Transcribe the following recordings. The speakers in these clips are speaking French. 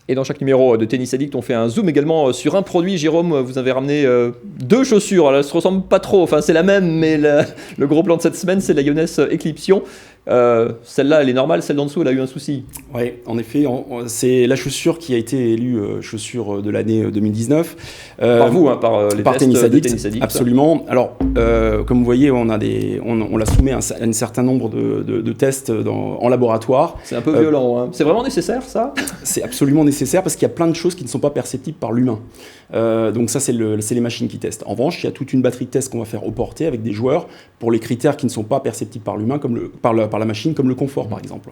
Et dans chaque numéro de Tennis Addict, on fait un zoom également sur un produit. Jérôme, vous avez ramené 2 chaussures. Elles ne se ressemblent pas trop. Enfin, c'est la même, mais le gros plan de cette semaine, c'est la Ioness Eclipsion. Celle-là, elle est normale. Celle d'en dessous, elle a eu un souci. Oui, en effet, c'est la chaussure qui a été élue chaussure de l'année 2019. Par vous, hein, par les tests Tennis Addict, de Tennis Addict. Absolument. Alors, comme vous voyez, on la soumet à un certain nombre de tests en laboratoire. C'est un peu violent. Hein. C'est vraiment nécessaire, ça ? C'est absolument nécessaire parce qu'il y a plein de choses qui ne sont pas perceptibles par l'humain. Donc ça, c'est les machines qui testent. En revanche, il y a toute une batterie de tests qu'on va faire au porté avec des joueurs pour les critères qui ne sont pas perceptibles par l'humain, par la machine, comme le confort, par exemple.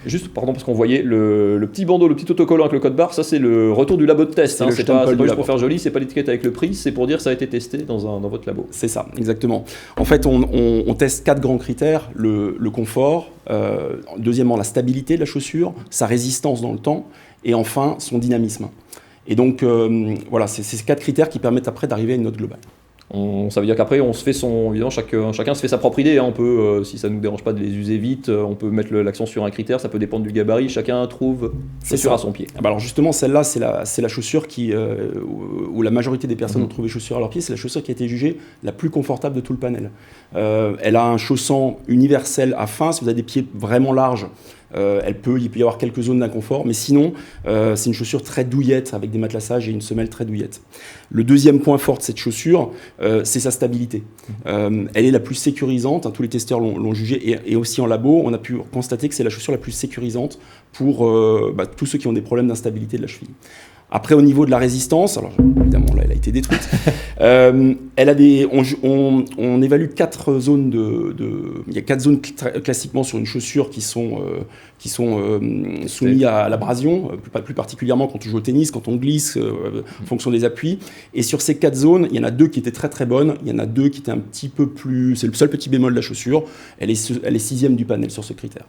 Juste, pardon, parce qu'on voyait le petit bandeau, le petit autocollant avec le code barre, ça c'est le retour du labo de test. Hein. C'est pas juste pour faire joli, c'est pas l'étiquette avec le prix, c'est pour dire que ça a été testé dans votre labo. C'est ça, exactement. En fait, on teste 4 grands critères. Le confort, deuxièmement la stabilité de la chaussure, sa résistance dans le temps, et enfin son dynamisme. Et donc, voilà, c'est ces 4 critères qui permettent après d'arriver à une note globale. Ça veut dire qu'aaprès, on se fait évidemment, chacun se fait sa propre idée. Hein. On peut, si ça ne nous dérange pas de les user vite, on peut mettre l'accent sur un critère, ça peut dépendre du gabarit, chacun trouve chaussure à son pied. Ah bah alors justement, celle-là, c'est la chaussure où la majorité des personnes ont trouvé chaussure à leur pied, c'est la chaussure qui a été jugée la plus confortable de tout le panel. Elle a un chaussant universel à fin, si vous avez des pieds vraiment larges, il peut y avoir quelques zones d'inconfort, mais sinon, c'est une chaussure très douillette, avec des matelassages et une semelle très douillette. Le deuxième point fort de cette chaussure, c'est sa stabilité. Elle est la plus sécurisante, hein, tous les testeurs l'ont jugé, et aussi en labo, on a pu constater que c'est la chaussure la plus sécurisante pour tous ceux qui ont des problèmes d'instabilité de la cheville. Après, au niveau de la résistance, alors évidemment là, elle a été détruite. Elle a on évalue 4 zones il y a 4 zones classiquement sur une chaussure qui sont soumises à l'abrasion, plus particulièrement quand on joue au tennis, quand on glisse, en fonction des appuis. Et sur ces 4 zones, il y en a 2 qui étaient très très bonnes, il y en a 2 qui étaient un petit peu plus. C'est le seul petit bémol de la chaussure. Elle est 6e du panel sur ce critère.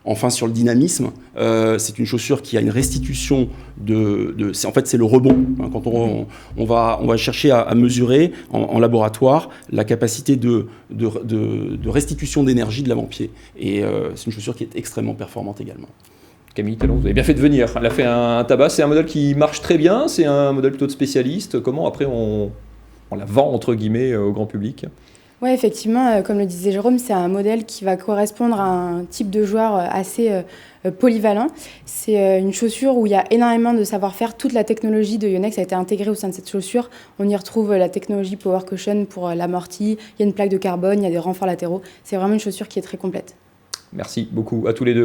Enfin, sur le dynamisme, c'est une chaussure qui a une restitution en fait, c'est le rebond. Hein, quand on va chercher à mesurer en laboratoire la capacité de restitution d'énergie de l'avant-pied. Et c'est une chaussure qui est extrêmement performante également. Camille Talon, vous avez bien fait de venir. Elle a fait un tabac. C'est un modèle qui marche très bien. C'est un modèle plutôt de spécialiste. Comment après on la vend entre guillemets au grand public ? Oui, effectivement, comme le disait Jérôme, c'est un modèle qui va correspondre à un type de joueur assez polyvalent. C'est une chaussure où il y a énormément de savoir-faire. Toute la technologie de Yonex a été intégrée au sein de cette chaussure. On y retrouve la technologie Power Cushion pour l'amorti. Il y a une plaque de carbone, il y a des renforts latéraux. C'est vraiment une chaussure qui est très complète. Merci beaucoup à tous les deux.